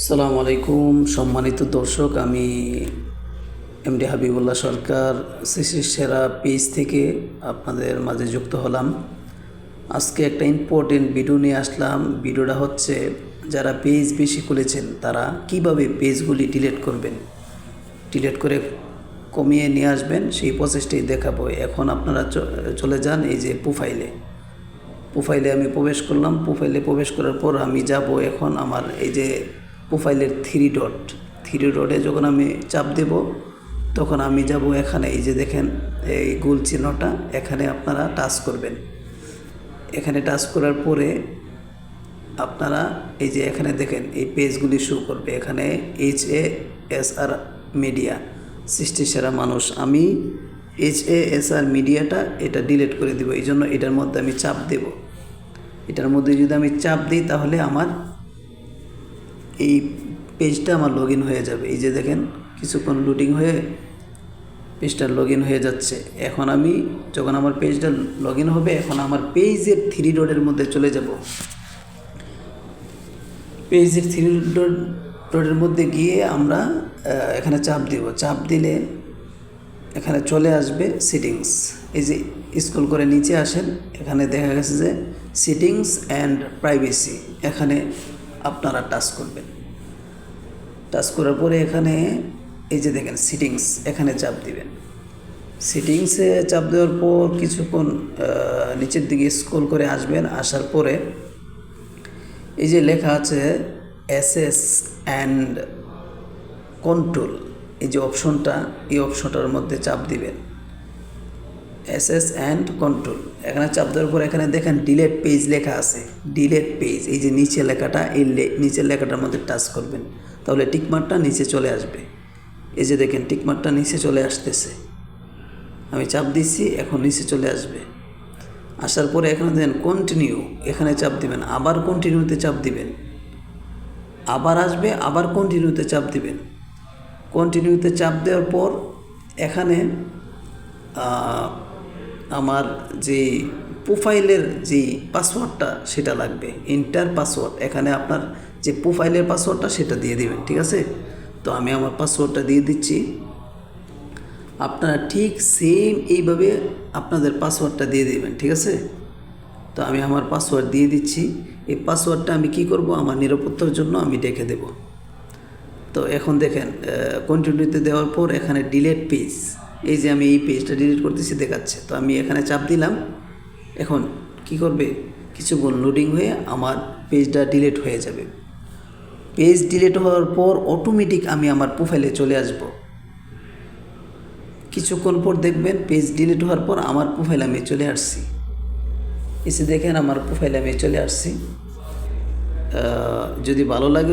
আসসালামু আলাইকুম সম্মানিত দর্শক, আমি এমডি হাবিবুল্লাহ সরকার সিসি সেরা পেজ থেকে আপনাদের মাঝে যুক্ত হলাম। আজকে একটা ইম্পর্টেন্ট ভিডিও নিয়ে আসলাম। ভিডিওটা হচ্ছে যারা পেজ বেশি খুলেছেন তারা কিভাবে পেজগুলি ডিলিট করবেন, ডিলিট করে কমিয়ে নিয়ে আসবেন, সেই প্রসেসটাই দেখাবো। এখন আপনারা চলে যান এই যে প্রোফাইলে আমি প্রবেশ করলাম। প্রোফাইলে প্রবেশ করার পর আমি যাব এখন আমার এই যে প্রোফাইলের থ্রি ডটে যখন আমি চাপ দেব তখন আমি যাব এখানে, এই যে দেখেন এই গোল চিহ্নটা, এখানে আপনারা টাচ করবেন। এখানে টাচ করার পরে আপনারা এই যে এখানে দেখেন এই পেজগুলি শো করবে। এখানে HASR মিডিয়া, সৃষ্টি সেরা মানুষ। আমি HASR মিডিয়াটা এটা ডিলিট করে দেব, এই জন্য এটার মধ্যে আমি চাপ দেব। এটার মধ্যে যদি আমি চাপ দিই তাহলে আমার এই পেজটা আমার লগ ইন হয়ে যাবে। এই যে দেখেন কিছুক্ষণ লুডিং হয়ে পেজটা লগ ইন হয়ে যাচ্ছে। এখন আমি যখন আমার পেজটা লগ ইন হবে, এখন আমার পেজের থ্রি ডটের মধ্যে চলে যাব। পেজের থ্রি ডটের মধ্যে গিয়ে আমরা এখানে চাপ দিব। চাপ দিলে এখানে চলে আসবে সেটিংস। এই যে স্ক্রল করে নিচে আসেন, এখানে দেখা গেছে যে সেটিংস অ্যান্ড প্রাইভেসি, এখানে আপনারা টাচ করবেন। টাচ করার পরে এখানে এই যে দেখেন সেটিংস, এখানে চাপ দিবেন। সেটিংসে চাপ দেওয়ার পর কিছুক্ষণ নিচের দিকে স্ক্রল করে আসবেন। আসার পরে এই যে লেখা আছে অ্যাসেস অ্যান্ড কন্ট্রোল, এই যে অপশনটা, এই অপশনটার মধ্যে চাপ দিবেন। অ্যাসেস অ্যান্ড কন্ট্রোল, এখানে চাপ দেওয়ার পর এখানে দেখেন ডিলেট পেজ লেখা আছে। ডিলেট পেজ, এই যে নিচে লেখাটা, এই নিচের লেখাটার মধ্যে টাচ করবেন, তাহলে টিকমার্কটা নিচে চলে আসবে। এই যে দেখেন টিকমার্কটা নিচে চলে আসতেছে। আমি চাপ দিচ্ছি, এখন নিচে চলে আসবে। আসার পরে এখানে দেখেন কন্টিনিউ, এখানে চাপ দিবেন। আবার কন্টিনিউতে চাপ দিবেন, আবার আসবে, আবার কন্টিনিউতে চাপ দিবেন। কন্টিনিউতে চাপ দেওয়ার পর এখানে আমার যে প্রোফাইলের যে পাসওয়ার্ডটা সেটা লাগবে, এন্টার পাসওয়ার্ড। এখানে আপনার যে প্রোফাইলের পাসওয়ার্ডটা সেটা দিয়ে দিবেন, ঠিক আছে? তো আমি আমার পাসওয়ার্ডটা দিয়ে দিচ্ছি। আপনারা ঠিক সেম এইভাবে আপনাদের পাসওয়ার্ডটা দিয়ে দিবেন, ঠিক আছে? তো আমি আমার পাসওয়ার্ড দিয়ে দিচ্ছি। এই পাসওয়ার্ডটা আমি কি করব, আমার নিরাপত্তার জন্য আমি রেখে দেব। তো এখন দেখেন কন্টিনিউতে দেওয়ার পর এখানে ডিলিট পেজ, এই যে আমি এই পেজটা ডিলিট করতেছি দেখাচ্ছে। তো আমি এখানে চাপ দিলাম। এখন কি করবে, কিছুক্ষণ লোডিং হয়ে আমার পেজটা ডিলিট হয়ে যাবে। পেজ ডিলিট হওয়ার পর অটোমেটিক আমি আমার প্রোফাইলে চলে আসব। কিছুক্ষণ পর দেখবেন পেজ ডিলিট হওয়ার পর আমার প্রোফাইলে আমি চলে আসছি। এসে দেখেন আমার প্রোফাইলে আমি চলে আসছি। যদি ভালো লাগে